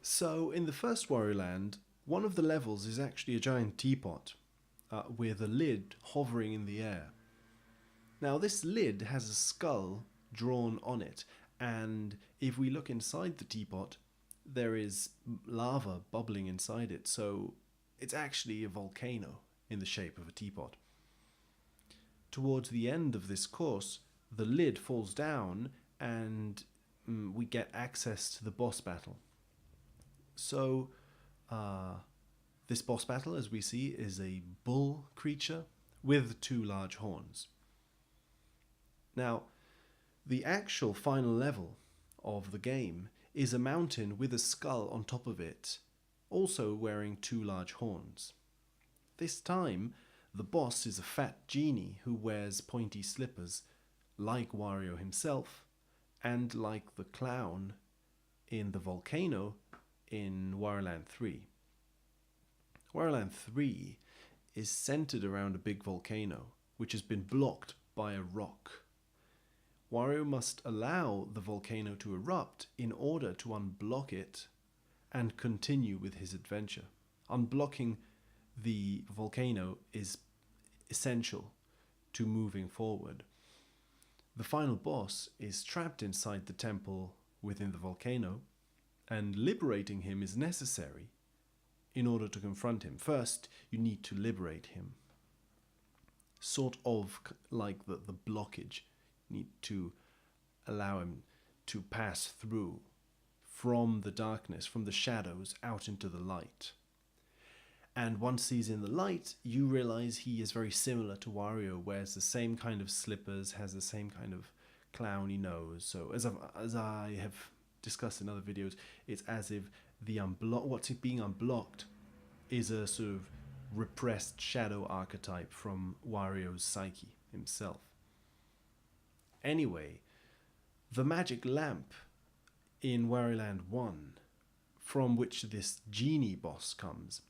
So, in the first Wario Land, one of the levels is actually a giant teapot with a lid hovering in the air. Now, this lid has a skull drawn on it, and if we look inside the teapot, there is lava bubbling inside it, so it's actually a volcano in the shape of a teapot. Towards the end of this course, the lid falls down and we get access to the boss battle. So, uh, this boss battle, as we see, is a bull creature with two large horns. Now, the actual final level of the game is a mountain with a skull on top of it, also wearing two large horns. This time, the boss is a fat genie who wears pointy slippers, like Wario himself, and like the clown in the volcano in Wario Land 3. Wario Land 3 is centered around a big volcano, which has been blocked by a rock. Wario must allow the volcano to erupt in order to unblock it and continue with his adventure. Unblocking the volcano is essential to moving forward. The final boss is trapped inside the temple within the volcano, and liberating him is necessary in order to confront him. First, you need to liberate him. Sort of like the blockage. You need to allow him to pass through from the darkness, from the shadows, out into the light. And once he's in the light, you realize he is very similar to Wario, wears the same kind of slippers, has the same kind of clowny nose. So as I have discussed in other videos, it's as if what's being unblocked is a sort of repressed shadow archetype from Wario's psyche himself. Anyway, the magic lamp in Wario Land 1, from which this genie boss comes,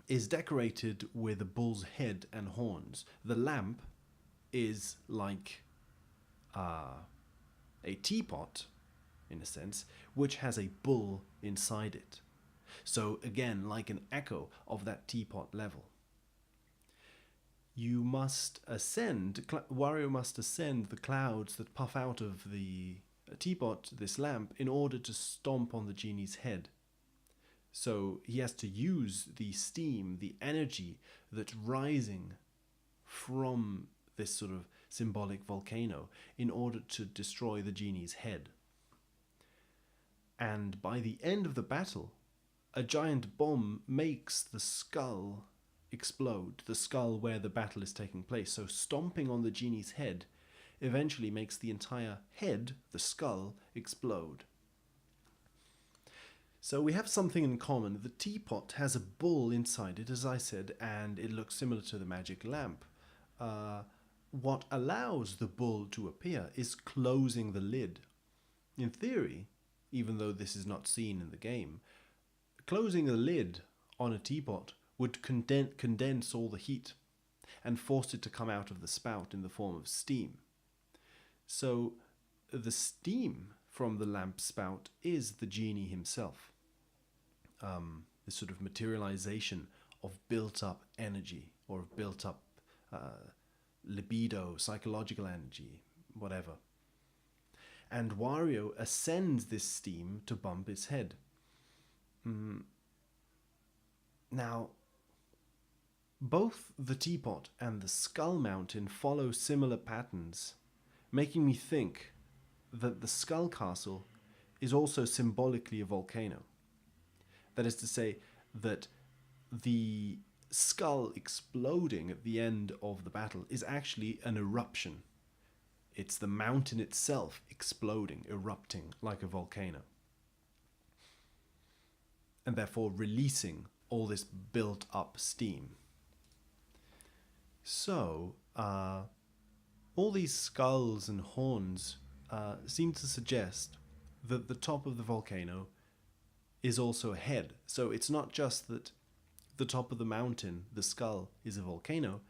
is decorated with a bull's head and horns. The lamp is like a teapot, in a sense, which has a bull inside it. So again, like an echo of that teapot level. You must ascend, Wario must ascend the clouds that puff out of the teapot, this lamp, in order to stomp on the genie's head. So he has to use the steam, the energy that's rising from this sort of symbolic volcano in order to destroy the genie's head. And by the end of the battle, a giant bomb makes the skull explode, the skull where the battle is taking place. So stomping on the genie's head eventually makes the entire head, the skull, explode. So we have something in common. The teapot has a bull inside it, as I said, and it looks similar to the magic lamp. What allows the bull to appear is closing the lid. In theory, even though this is not seen in the game, closing the lid on a teapot would condense all the heat and force it to come out of the spout in the form of steam. So the steam from the lamp spout is the genie himself. This sort of materialization of built-up energy or of built-up libido, psychological energy, whatever. And Wario ascends this steam to bump its head. Now, both the teapot and the skull mountain follow similar patterns, making me think that the skull castle is also symbolically a volcano. That is to say that the skull exploding at the end of the battle is actually an eruption. It's the mountain itself exploding, erupting like a volcano, and therefore releasing all this built-up steam. So, all these skulls and horns seem to suggest that the top of the volcano is also a head. So it's not just that the top of the mountain, the skull, is a volcano,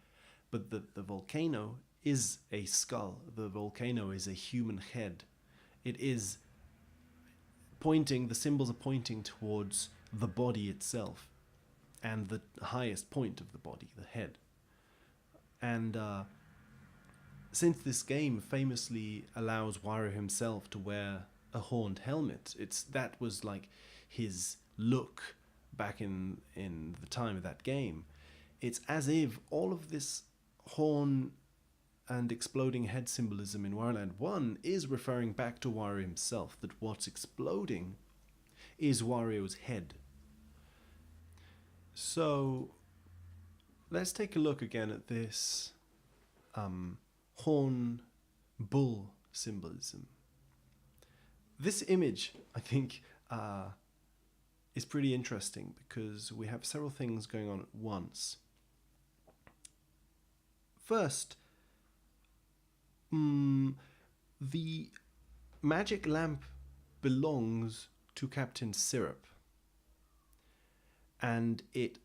but that the volcano is a skull. The volcano is a human head. It is pointing, the symbols are pointing towards the body itself and the highest point of the body, the head. And since this game famously allows Wario himself to wear a horned helmet, that was like his look back in the time of that game. It's as if all of this horn and exploding head symbolism in Wario Land 1 is referring back to Wario himself, that what's exploding is Wario's head. So let's take a look again at this horn bull symbolism. This image, I think, is pretty interesting because we have several things going on at once. First, the magic lamp belongs to Captain Syrup, and it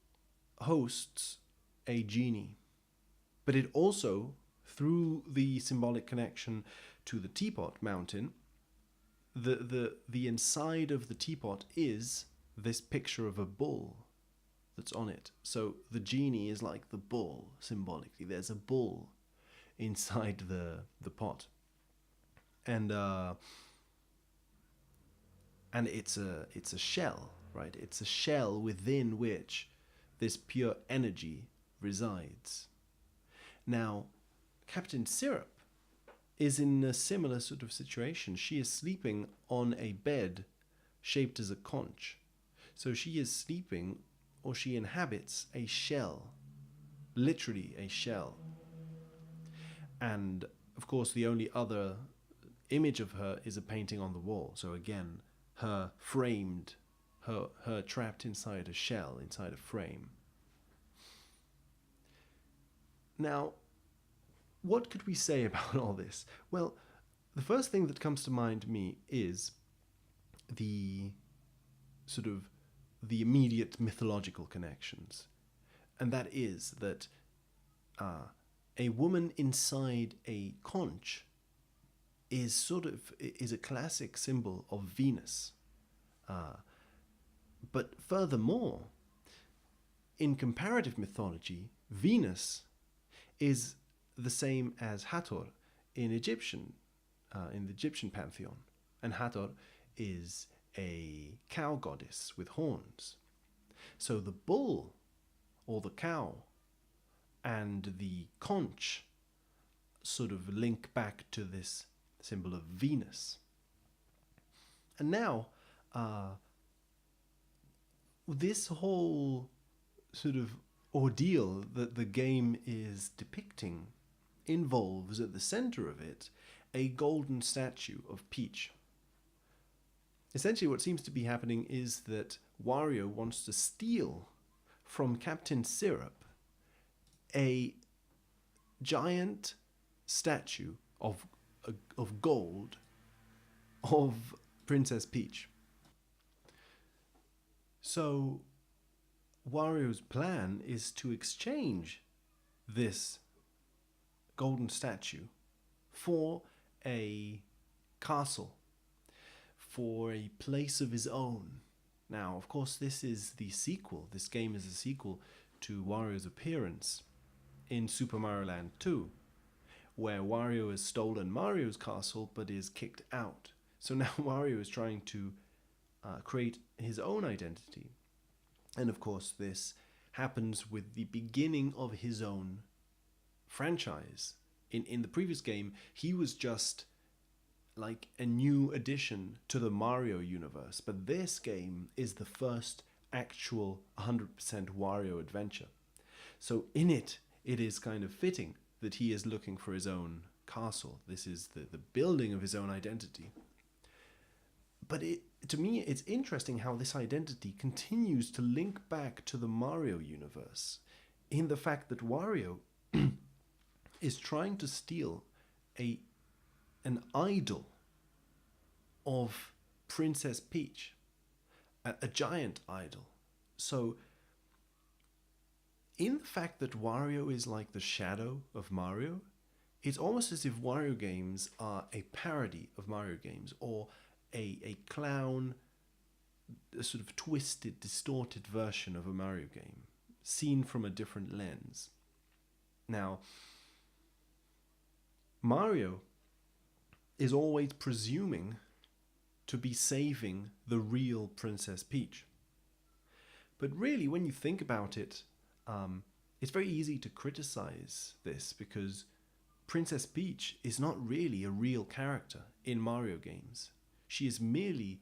hosts a genie. But it also, through the symbolic connection to the teapot mountain, the inside of the teapot is this picture of a bull that's on it. So the genie is like the bull, symbolically. There's a bull inside the pot. And it's a shell, right? It's a shell within which this pure energy resides. Now, Captain Syrup is in a similar sort of situation. She is sleeping on a bed shaped as a conch. So she is sleeping, or she inhabits a shell, literally a shell. And of course, the only other image of her is a painting on the wall. So again, her framed, her trapped inside a shell, inside a frame. Now, what could we say about all this? Well, the first thing that comes to mind to me is the sort of the immediate mythological connections. And that is that a woman inside a conch is a classic symbol of Venus. But furthermore, in comparative mythology, Venus is the same as Hathor in the Egyptian pantheon. And Hathor is a cow goddess with horns. So the bull, or the cow, and the conch sort of link back to this symbol of Venus. And now, this whole sort of ordeal that the game is depicting involves at the center of it a golden statue of Peach. Essentially, what seems to be happening is that Wario wants to steal from Captain Syrup a giant statue of gold of Princess Peach. So Wario's plan is to exchange this golden statue for a castle, for a place of his own. Now, of course, this is the sequel. This game is a sequel to Wario's appearance in Super Mario Land 2, where Wario has stolen Mario's castle but is kicked out. So now Wario is trying to create his own identity. And of course, this happens with the beginning of his own franchise. In the previous game, he was just like a new addition to the Mario universe, but this game is the first actual 100% Wario adventure. So in it is kind of fitting that he is looking for his own castle. This is the building of his own identity. But to me, it's interesting how this identity continues to link back to the Mario universe, in the fact that Wario is trying to steal an idol of Princess Peach, a giant idol. So, in the fact that Wario is like the shadow of Mario, it's almost as if Wario games are a parody of Mario games, or a clown a sort of twisted, distorted version of a Mario game, seen from a different lens. Now, Mario is always presuming to be saving the real Princess Peach. But really, when you think about it, it's very easy to criticize this because Princess Peach is not really a real character in Mario games. She is merely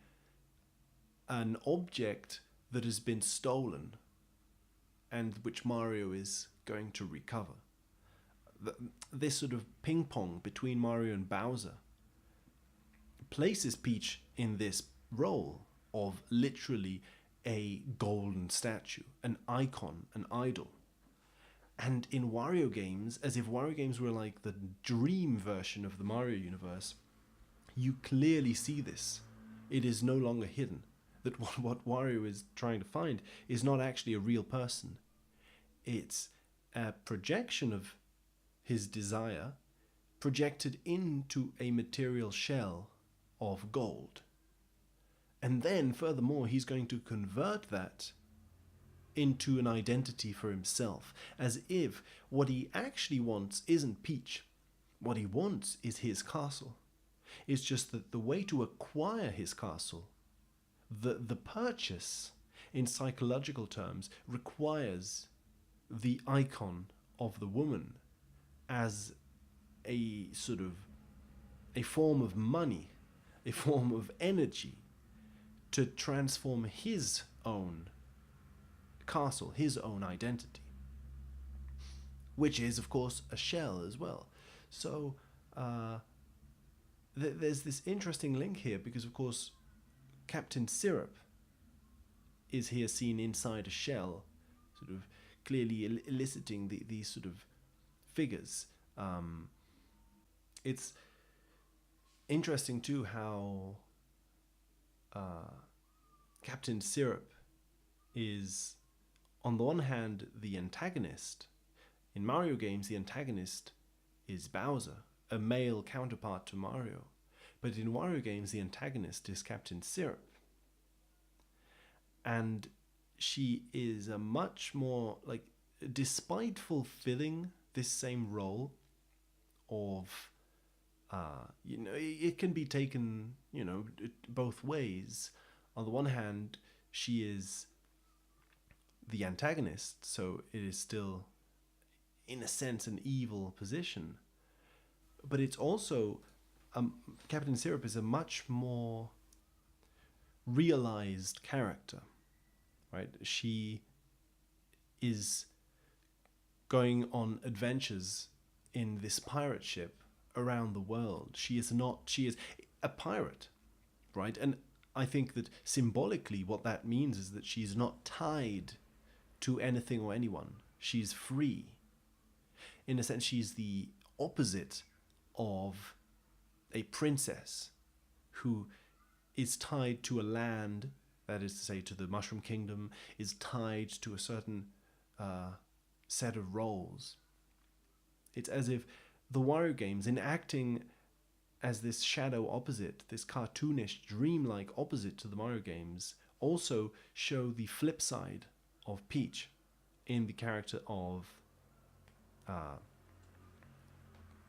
an object that has been stolen and which Mario is going to recover. This sort of ping pong between Mario and Bowser places Peach in this role of literally a golden statue, an icon, an idol. And in Wario games, as if Wario games were like the dream version of the Mario universe, you clearly see this. It is no longer hidden. That what Wario is trying to find is not actually a real person. It's a projection of his desire projected into a material shell of gold. And then, furthermore, he's going to convert that into an identity for himself, as if what he actually wants isn't Peach. What he wants is his castle. It's just that the way to acquire his castle, the purchase, in psychological terms, requires the icon of the woman as a sort of a form of money, a form of energy to transform his own castle, his own identity, which is, of course, a shell as well. So there's this interesting link here because, of course, Captain Syrup is here seen inside a shell, sort of clearly eliciting these sort of figures. It's interesting too how Captain Syrup is, on the one hand, the antagonist. In Mario games, the antagonist is Bowser, a male counterpart to Mario. But in Wario games, the antagonist is Captain Syrup. And she is a much more, like, despite fulfilling this same role of, it can be taken, both ways. On the one hand, she is the antagonist, so it is still, in a sense, an evil position. But it's also, Captain Syrup is a much more realized character, right? She is going on adventures in this pirate ship around the world. She is a pirate, right? And I think that symbolically what that means is that she's not tied to anything or anyone. She's free. In a sense, she's the opposite of a princess who is tied to a land, that is to say to the Mushroom Kingdom, is tied to a certain set of roles. It's as if the Wario games, in acting as this shadow opposite, this cartoonish, dreamlike opposite to the Mario games, also show the flip side of Peach in the character of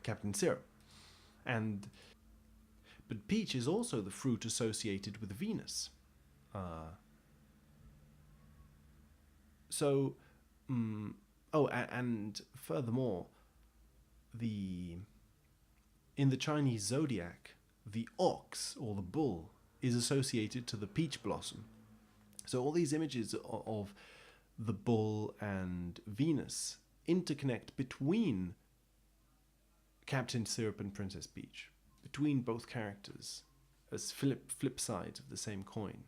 Captain Syrup. But Peach is also the fruit associated with Venus. And furthermore, in the Chinese zodiac, the ox, or the bull, is associated to the peach blossom. So all these images of the bull and Venus interconnect between Captain Syrup and Princess Peach, between both characters, as flip sides of the same coin.